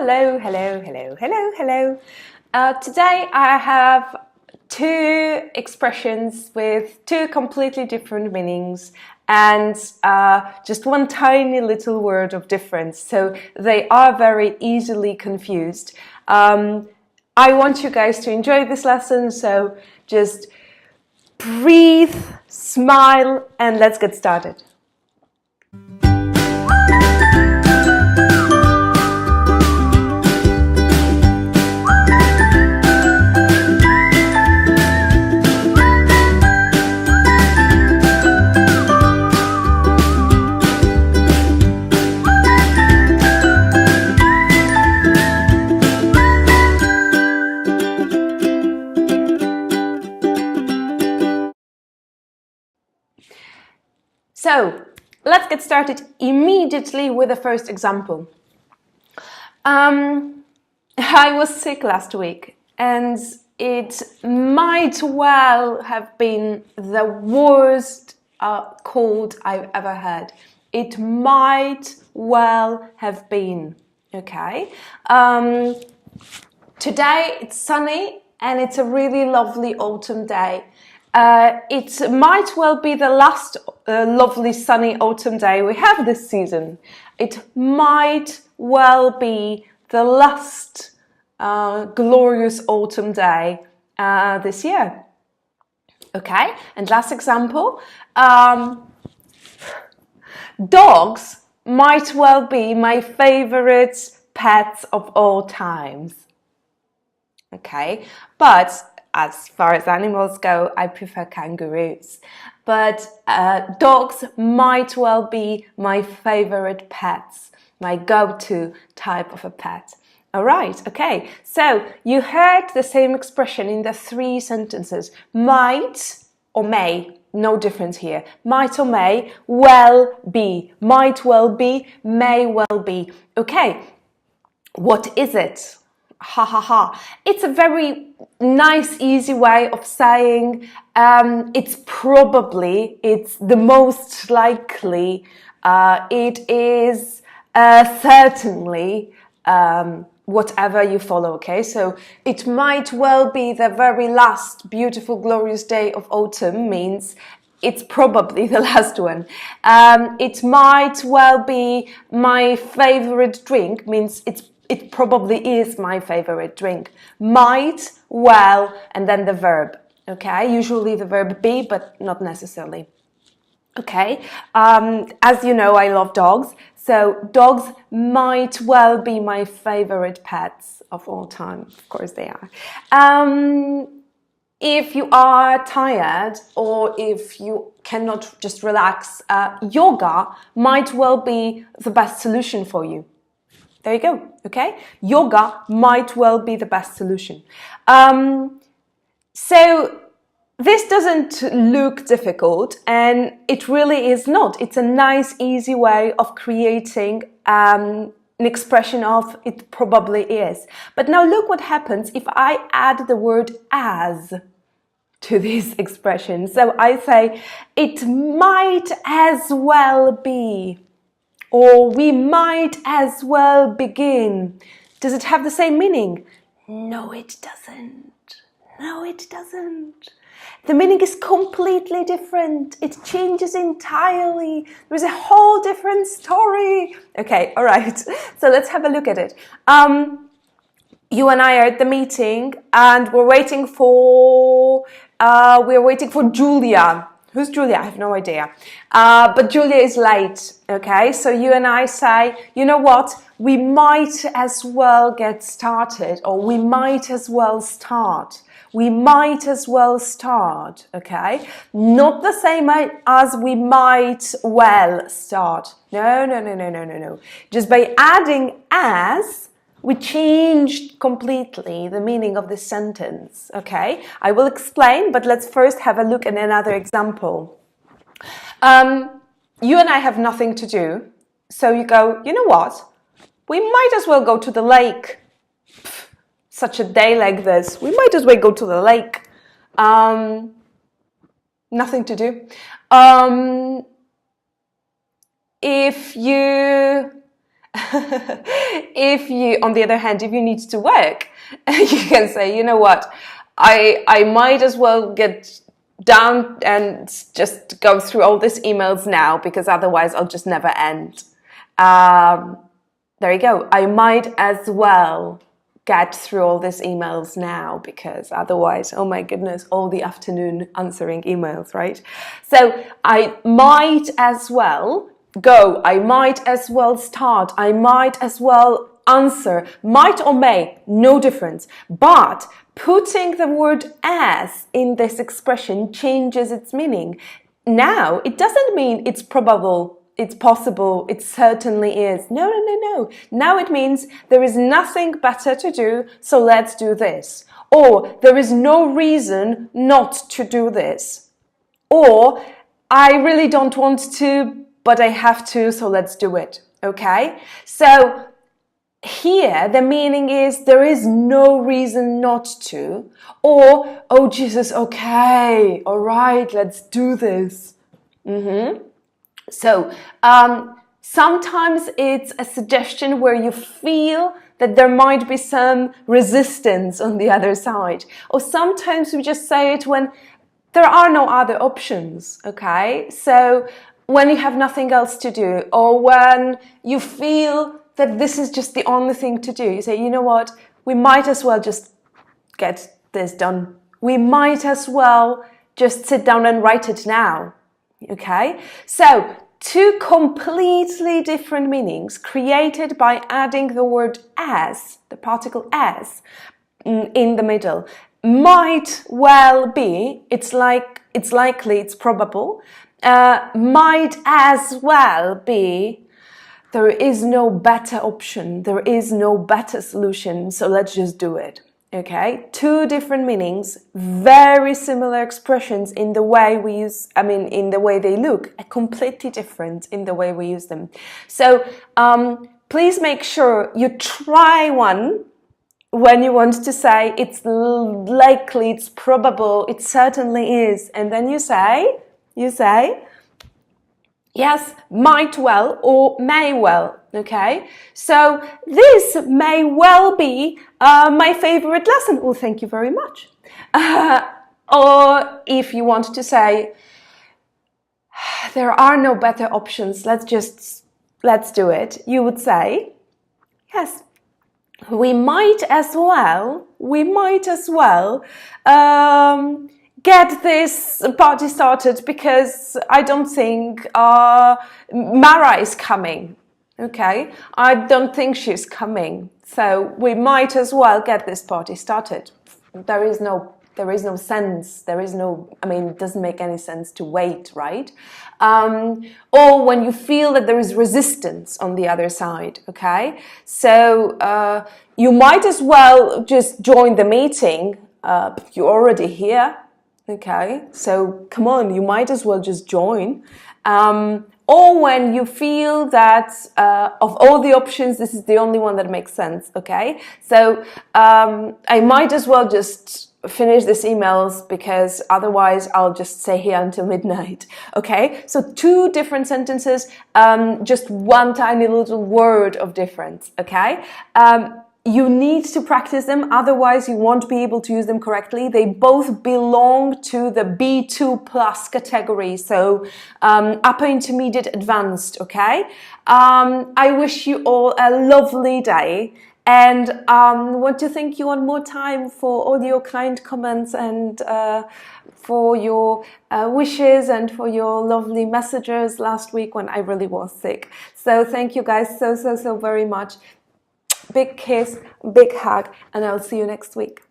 Hello, hello, hello, hello, hello. Today I have two expressions with two completely different meanings and just one tiny little word of difference. So they are very easily confused. I want you guys to enjoy this lesson, so just breathe, smile, and let's get started. So, let's get started immediately with the first example. I was sick last week and it might well have been the worst cold I've ever had. It might well have been, okay? Today it's sunny and it's a really lovely autumn day. It might well be the last lovely sunny autumn day we have this season. It might well be the last glorious autumn day this year. Okay, and last example. Dogs might well be my favorite pets of all times. Okay, but as far as animals go, I prefer kangaroos. But dogs might well be my favorite pets, my go-to type of a pet. All right, okay. So you heard the same expression in the three sentences. Might or may, no difference here. Might or may, well be. Might well be, may well be. Okay, what is it? Ha ha ha. It's a very nice, easy way of saying it's probably, it's the most likely, it is certainly, whatever you follow, okay? So it might well be the very last beautiful, glorious day of autumn means it's probably the last one. It might well be my favorite drink means it probably is my favorite drink. Might, well, and then the verb, okay? Usually the verb be, but not necessarily. Okay, as you know, I love dogs, so dogs might well be my favorite pets of all time. Of course they are. If you are tired or if you cannot just relax, yoga might well be the best solution for you. There you go, okay? Yoga might well be the best solution. So this doesn't look difficult, and it really is not. It's a nice, easy way of creating an expression of it probably is. But now look what happens if I add the word as to this expression. So I say, it might as well be. Or we might as well begin. Does it have the same meaning? No, it doesn't. No, it doesn't. The meaning is completely different. It changes entirely. There's a whole different story. Okay, all right. So let's have a look at it. You and I are at the meeting and we're waiting for Julia. Who's Julia? I have no idea. But Julia is late, okay? So you and I say, you know what? We might as well get started, or we might as well start. We might as well start, okay? Not the same as we might well start. No. Just by adding as, we changed completely the meaning of this sentence, okay? I will explain, but let's first have a look at another example. You and I have nothing to do, so you go, you know what? We might as well go to the lake. Pff, such a day like this, we might as well go to the lake. Nothing to do. If you If you, on the other hand, if you need to work, you can say, you know what, I might as well get down and just go through all these emails now, because otherwise I'll just never end. There you go. I might as well get through all these emails now, because otherwise, oh my goodness, all the afternoon answering emails, right? So I might as well go, I might as well start, I might as well answer. Might or may, no difference. But putting the word as in this expression changes its meaning. Now, it doesn't mean it's probable, it's possible, it certainly is. No, no, no, no. Now it means there is nothing better to do, so let's do this. Or there is no reason not to do this. Or I really don't want to, but I have to, so let's do it. Okay? So here the meaning is there is no reason not to, or oh Jesus, okay, all right, let's do this. So sometimes it's a suggestion where you feel that there might be some resistance on the other side, or sometimes we just say it when there are no other options. Okay, so when you have nothing else to do, or when you feel that this is just the only thing to do, you say, you know what, we might as well just get this done. We might as well just sit down and write it now. Okay, so two completely different meanings created by adding the word as, the particle as, in the middle. Might well be, it's likely, it's probable. Might as well be, there is no better option, there is no better solution, so let's just do it. Okay, two different meanings, very similar expressions in the way we use, in the way they look, completely different in the way we use them. So please make sure you try one when you want to say it's likely, it's probable, it certainly is, and then you say, yes, might well or may well. Okay, so this may well be my favorite lesson. Well, thank you very much. Or if you want to say, there are no better options, let's do it, you would say, yes, we might as well get this party started, because I don't think Mara is coming. Okay, I don't think she's coming, so we might as well get this party started. There is no sense, it doesn't make any sense to wait, right? Or when you feel that there is resistance on the other side, okay? So you might as well just join the meeting, you're already here, okay? So come on, you might as well just join. Or when you feel that of all the options, this is the only one that makes sense, okay? So I might as well just finish these emails, because otherwise I'll just stay here until midnight, okay? So two different sentences, just one tiny little word of difference, okay? You need to practice them, otherwise you won't be able to use them correctly. They both belong to the B2 plus category, so upper intermediate advanced, okay? I wish you all a lovely day, and want to thank you one more time for all your kind comments, and for your wishes, and for your lovely messages last week when I really was sick. So thank you guys so very much. Big kiss, big hug, and I'll see you next week.